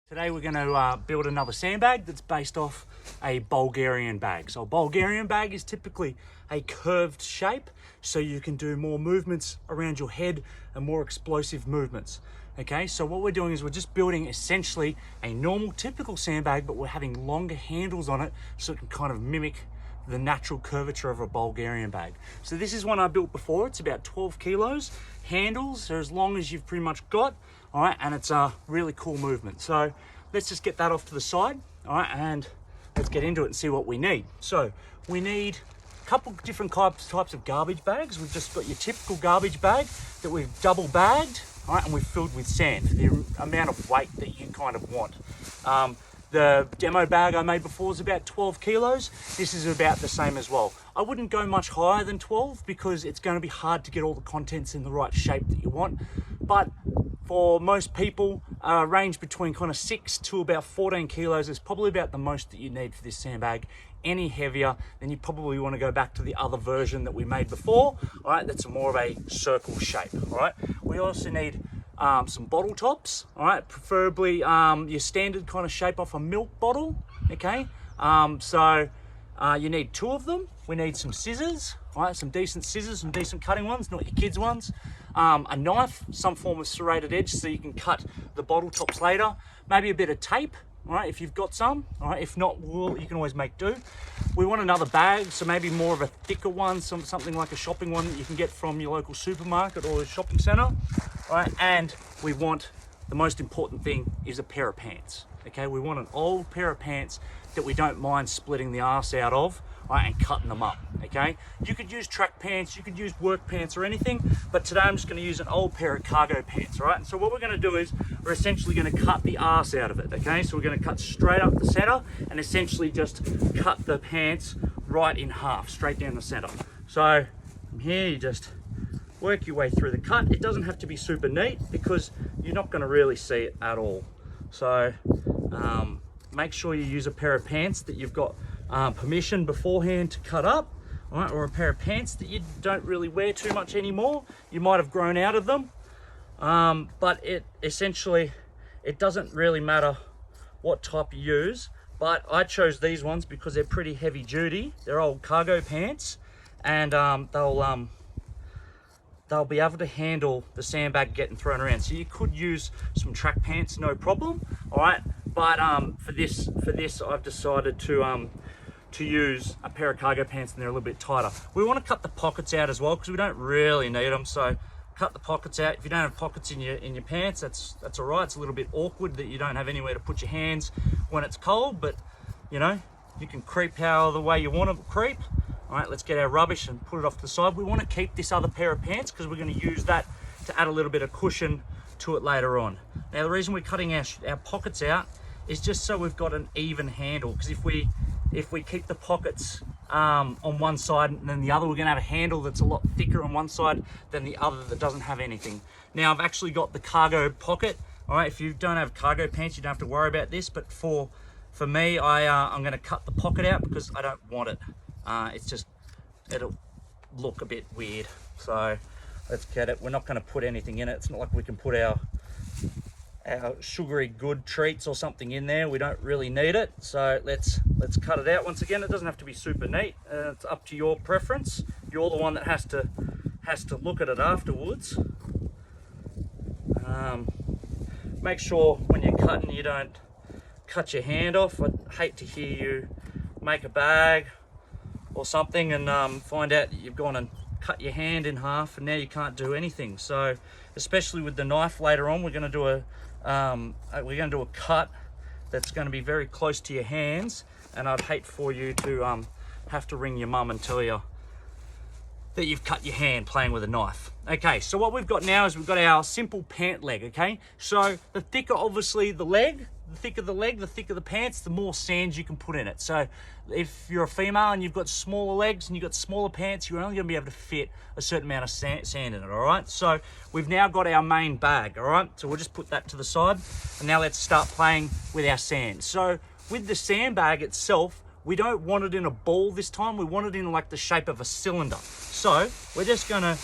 Today we're going to build another sandbag that's based off a Bulgarian bag. So a Bulgarian bag is typically a curved shape, so you can do more movements around your head and more explosive movements. Okay, so what we're doing is we're just building essentially a normal, typical sandbag, but we're having longer handles on it so it can kind of mimic the natural curvature of a Bulgarian bag. So this is one I built before. It's about 12 kilos. Handles are as long as you've pretty much got, all right, and it's a really cool movement. So let's just get that off to the side, all right, and let's get into it and see what we need. So we need a couple different types of garbage bags. We've just got your typical garbage bag that we've double bagged, all right, and we've filled with sand, the amount of weight that you kind of want. The demo bag I made before is about 12 kilos. This is about the same as well. I wouldn't go much higher than 12 because it's going to be hard to get all the contents in the right shape that you want. But for most people, range between kind of 6 to about 14 kilos is probably about the most that you need for this sandbag. Any heavier, then you probably want to go back to the other version that we made before. All right, that's more of a circle shape. All right, we also need some bottle tops, all right, preferably your standard kind of shape off a milk bottle, okay? You need 2 of them. We need some scissors, all right, some decent scissors, some decent cutting ones, not your kids' ones. A knife, some form of serrated edge so you can cut the bottle tops later. Maybe a bit of tape, all right, if you've got some, all right, if not wool, you can always make do. We want another bag, so maybe more of a thicker one, something like a shopping one that you can get from your local supermarket or a shopping center, all right, and we want, the most important thing is a pair of pants, okay? We want an old pair of pants that we don't mind splitting the arse out of, right, and cutting them up, okay? You could use track pants, you could use work pants or anything, but today I'm just gonna use an old pair of cargo pants, right? And so what we're gonna do is we're essentially gonna cut the arse out of it, okay? So we're gonna cut straight up the center and essentially just cut the pants right in half, straight down the center. So from here, you just work your way through the cut. It doesn't have to be super neat because you're not gonna really see it at all. So make sure you use a pair of pants that you've got permission beforehand to cut up, all right, or a pair of pants that you don't really wear too much anymore. You might have grown out of them, but it doesn't really matter what type you use, but I chose these ones because they're pretty heavy duty. They're old cargo pants, and they'll be able to handle the sandbag getting thrown around. So you could use some track pants, no problem, all right, but for this I've decided to use a pair of cargo pants, and they're a little bit tighter. We want to cut the pockets out as well because we don't really need them, so cut the pockets out. If you don't have pockets in your pants, that's all right. It's a little bit awkward that you don't have anywhere to put your hands when it's cold, but you know, you can creep how the way you want to creep. All right, let's get our rubbish and put it off to the side. We want to keep this other pair of pants because we're going to use that to add a little bit of cushion to it later on. Now the reason we're cutting our pockets out is just so we've got an even handle, because if we keep the pockets on one side and then the other, we're going to have a handle that's a lot thicker on one side than the other that doesn't have anything. Now I've actually got the cargo pocket, all right, if you don't have cargo pants you don't have to worry about this, but for me, I'm going to cut the pocket out because I don't want it. It'll look a bit weird, so let's get it. We're not going to put anything in it. It's not like we can put our sugary good treats or something in there. We don't really need it, so let's cut it out. Once again, it doesn't have to be super neat. It's up to your preference. You're the one that has to look at it afterwards. Make sure when you're cutting you don't cut your hand off. I'd hate to hear you make a bag or something and find out that you've gone and cut your hand in half and now you can't do anything. So especially with the knife later on, we're going to do a cut that's going to be very close to your hands, and I'd hate for you to have to ring your mum and tell you that you've cut your hand playing with a knife. Okay, so what we've got now is we've got our simple pant leg, okay? So the thicker obviously the leg, the thicker the leg, the thicker the pants, the more sand you can put in it. So if you're a female and you've got smaller legs and you've got smaller pants, you're only gonna be able to fit a certain amount of sand in it, all right? So we've now got our main bag, all right? So we'll just put that to the side, and now let's start playing with our sand. So with the sandbag itself, we don't want it in a ball this time. We want it in like the shape of a cylinder. So we're just gonna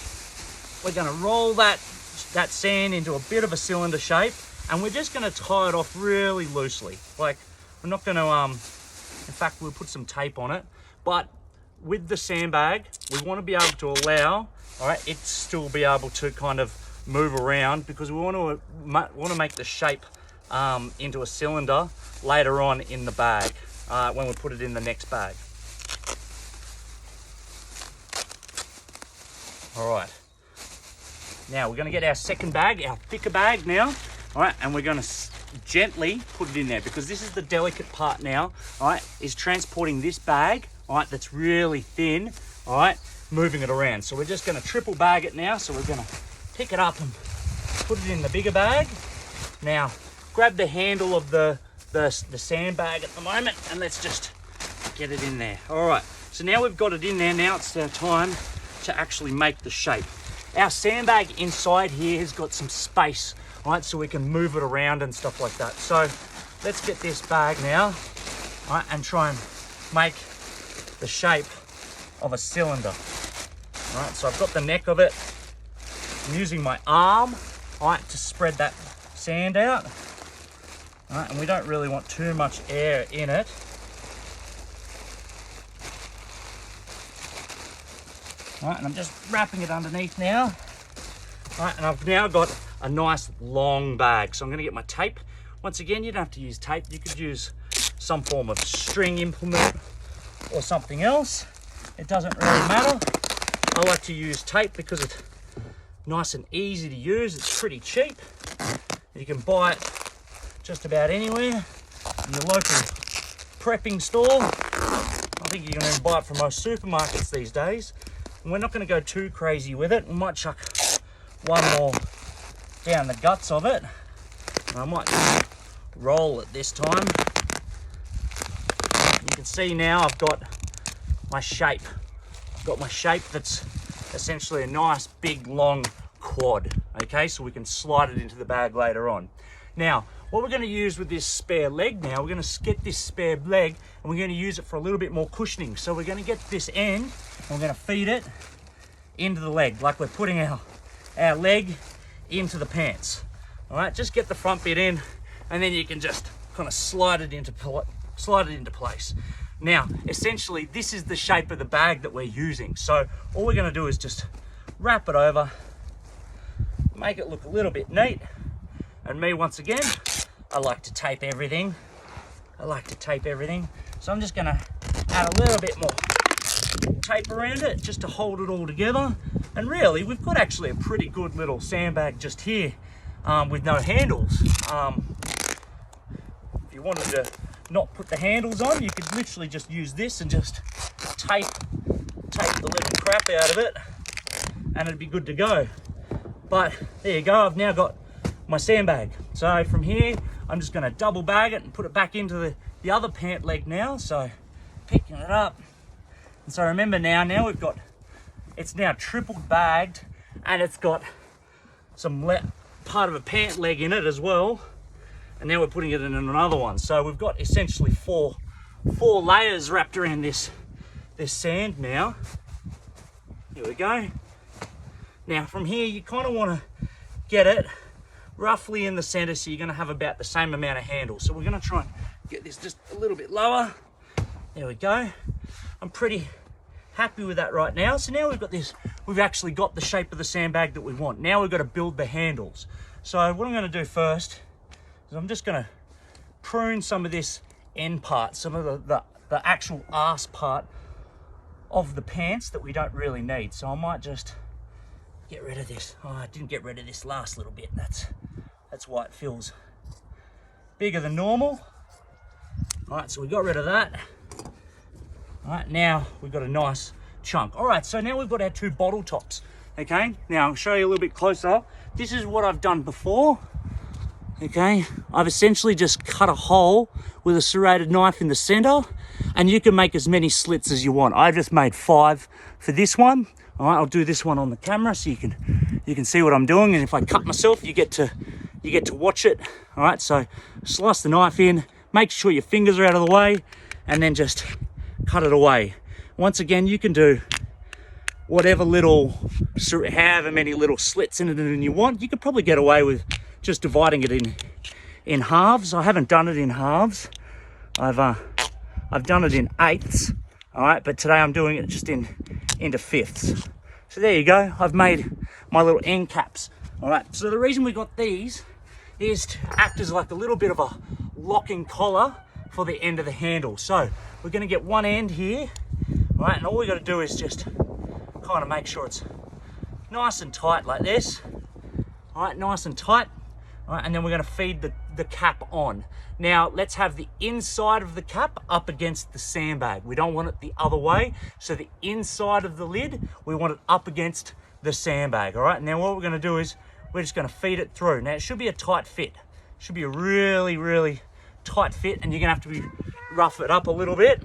roll that sand into a bit of a cylinder shape, and we're just going to tie it off really loosely. Like, we're not going to, in fact, we'll put some tape on it, but with the sandbag, we want to be able to allow, all right, it still be able to kind of move around, because we want to make the shape into a cylinder later on in the bag, when we put it in the next bag. All right, now we're going to get our second bag, our thicker bag now, all right, and we're going to gently put it in there, because this is the delicate part now, all right, is transporting this bag, all right, that's really thin, all right, moving it around. So we're just going to triple bag it now. So we're going to pick it up and put it in the bigger bag. Now, grab the handle of the sandbag at the moment, and let's just get it in there. All right, so now we've got it in there. Now it's our time to actually make the shape. Our sandbag inside here has got some space, all right, so we can move it around and stuff like that. So let's get this bag now, all right, and try and make the shape of a cylinder. All right, so I've got the neck of it. I'm using my arm, all right, to spread that sand out. All right, and we don't really want too much air in it. All right, and I'm just wrapping it underneath now. All right, and I've now got a nice long bag. So I'm gonna get my tape. Once again, you don't have to use tape. You could use some form of string implement or something else. It doesn't really matter. I like to use tape because it's nice and easy to use. It's pretty cheap. You can buy it just about anywhere in your local prepping store. I think you can even buy it from most supermarkets these days. And we're not going to go too crazy with it. We might chuck one more down the guts of it. And I might just roll it this time. You can see now I've got my shape. I've got my shape that's essentially a nice big long quad. Okay, so we can slide it into the bag later on. Now, what we're going to use with this spare leg now, we're going to get this spare leg and we're going to use it for a little bit more cushioning. So we're going to get this end and we're going to feed it into the leg, like we're putting our leg into the pants. All right, just get the front bit in and then you can just kind of slide it into place. Now, essentially, this is the shape of the bag that we're using. So all we're going to do is just wrap it over, make it look a little bit neat. And me, once again, I like to tape everything. So I'm just going to add a little bit more tape around it just to hold it all together. And really, we've got actually a pretty good little sandbag just here with no handles. If you wanted to not put the handles on, you could literally just use this and just tape the living crap out of it and it'd be good to go. But there you go, I've now got my sandbag. So from here, I'm just going to double bag it and put it back into the other pant leg now. So picking it up. And so remember now we've got, it's now triple bagged and it's got some part of a pant leg in it as well. And now we're putting it in another one. So we've got essentially four layers wrapped around this sand now. Here we go. Now from here, you kind of want to get it roughly in the center, so you're going to have about the same amount of handles. So we're going to try and get this just a little bit lower. There we go. I'm pretty happy with that right now. So now we've got this, we've actually got the shape of the sandbag that we want. Now we've got to build the handles. So what I'm going to do first is I'm just going to prune some of this end part, some of the actual arse part of the pants that we don't really need. So I might just get rid of this. Oh, I didn't get rid of this last little bit. That's why it feels bigger than normal. All right, so we got rid of that. All right, now we've got a nice chunk. All right, so now we've got our two bottle tops. Okay, now I'll show you a little bit closer. This is what I've done before. Okay, I've essentially just cut a hole with a serrated knife in the center, and you can make as many slits as you want. I just made 5 for this one. All right, I'll do this one on the camera so you can see what I'm doing. And if I cut myself, you get to watch it. All right, so slice the knife in, make sure your fingers are out of the way, and then just cut it away. Once again, you can do however many little slits in it you want. You could probably get away with just dividing it in halves. I haven't done it in halves. I've done it in eighths. All right, but today I'm doing it just into fifths. So there you go. I've made my little end caps. All right. So the reason we got these is to act as like a little bit of a locking collar for the end of the handle. So we're going to get one end here. All right, and all we got to do is just kind of make sure it's nice and tight like this. All right, nice and tight. All right, and then we're going to feed the cap on. Now let's have the inside of the cap up against the sandbag. We don't want it the other way. So the inside of the lid, we want it up against the sandbag. All right, and then what we're going to do is we're just going to feed it through. Now it should be a tight fit. It should be a really, really tight fit, and you're going to have to rough it up a little bit.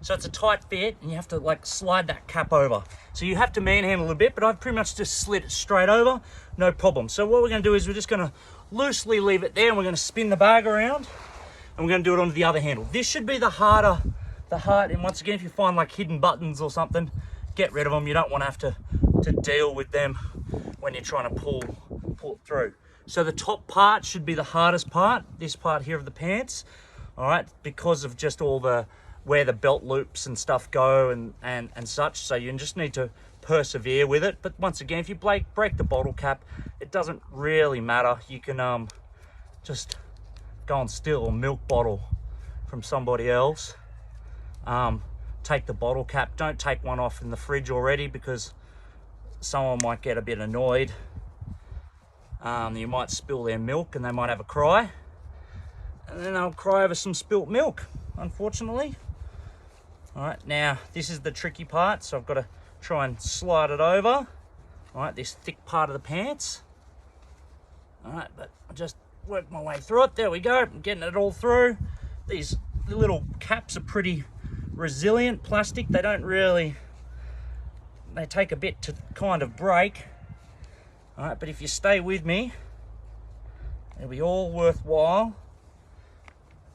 So it's a tight fit, and you have to like slide that cap over. So you have to manhandle a bit, but I've pretty much just slid it straight over, no problem. So what we're going to do is we're just going to loosely leave it there, and we're going to spin the bag around, and we're going to do it onto the other handle. This should be the hard, and once again, if you find like hidden buttons or something, get rid of them. You don't want to have to deal with them when you're trying to pull it through. So the top part should be the hardest part, this part here of the pants, all right, because of just all the where the belt loops and stuff go and such. So you just need to persevere with it. But once again, if you break the bottle cap, it doesn't really matter. You can just go and steal a milk bottle from somebody else. Take the bottle cap. Don't take one off in the fridge already, because someone might get a bit annoyed. You might spill their milk and they might have a cry, and then they'll cry over some spilt milk, unfortunately. All right, now this is the tricky part, so I've got to try and slide it over. All right, this thick part of the pants. All right, but I just work my way through it. There we go. I'm getting it all through. These little caps are pretty resilient plastic. They take a bit to kind of break. All right, but if you stay with me, it'll be all worthwhile.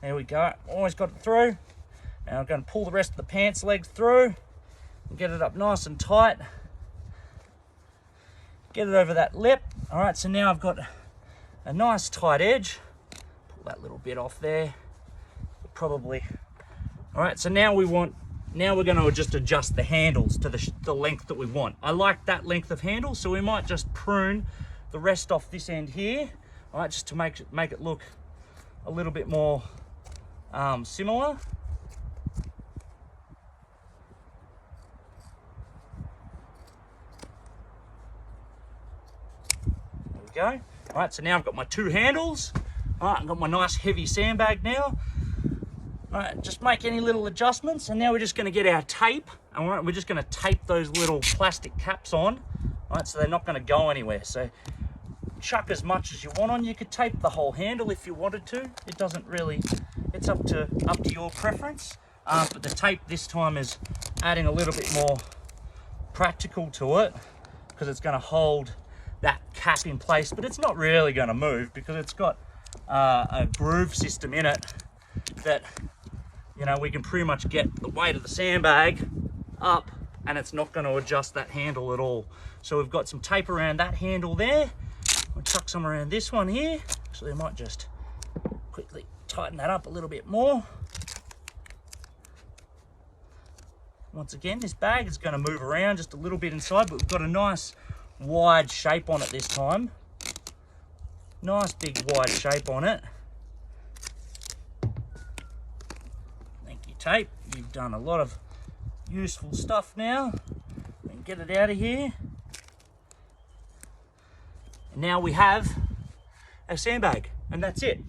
There we go. Always got it through. Now I'm going to pull the rest of the pants legs through and get it up nice and tight. Get it over that lip. All right, so now I've got a nice tight edge. Pull that little bit off there. Probably. All right, so now we're going to just adjust the handles to the length that we want. I like that length of handle, so we might just prune the rest off this end here. All right, just to make it look a little bit more similar. Go. All right, so now I've got my two handles. All right, I've got my nice heavy sandbag now. All right, just make any little adjustments, and now we're just going to get our tape. All right, we're just going to tape those little plastic caps on. All right, so they're not going to go anywhere. So chuck as much as you want on. You could tape the whole handle if you wanted to. It doesn't really. It's up to your preference. But the tape this time is adding a little bit more practical to it, because it's going to hold that cap in place, but it's not really going to move because it's got a groove system in it that, you know, we can pretty much get the weight of the sandbag up, and it's not going to adjust that handle at all. So we've got some tape around that handle there. We'll chuck some around this one here. Actually, I might just quickly tighten that up a little bit more. Once again, this bag is going to move around just a little bit inside, but we've got a nice wide shape on it this time. Nice big wide shape on it. Thank you, tape. You've done a lot of useful stuff now. We can get it out of here. And now we have a sandbag, and that's it.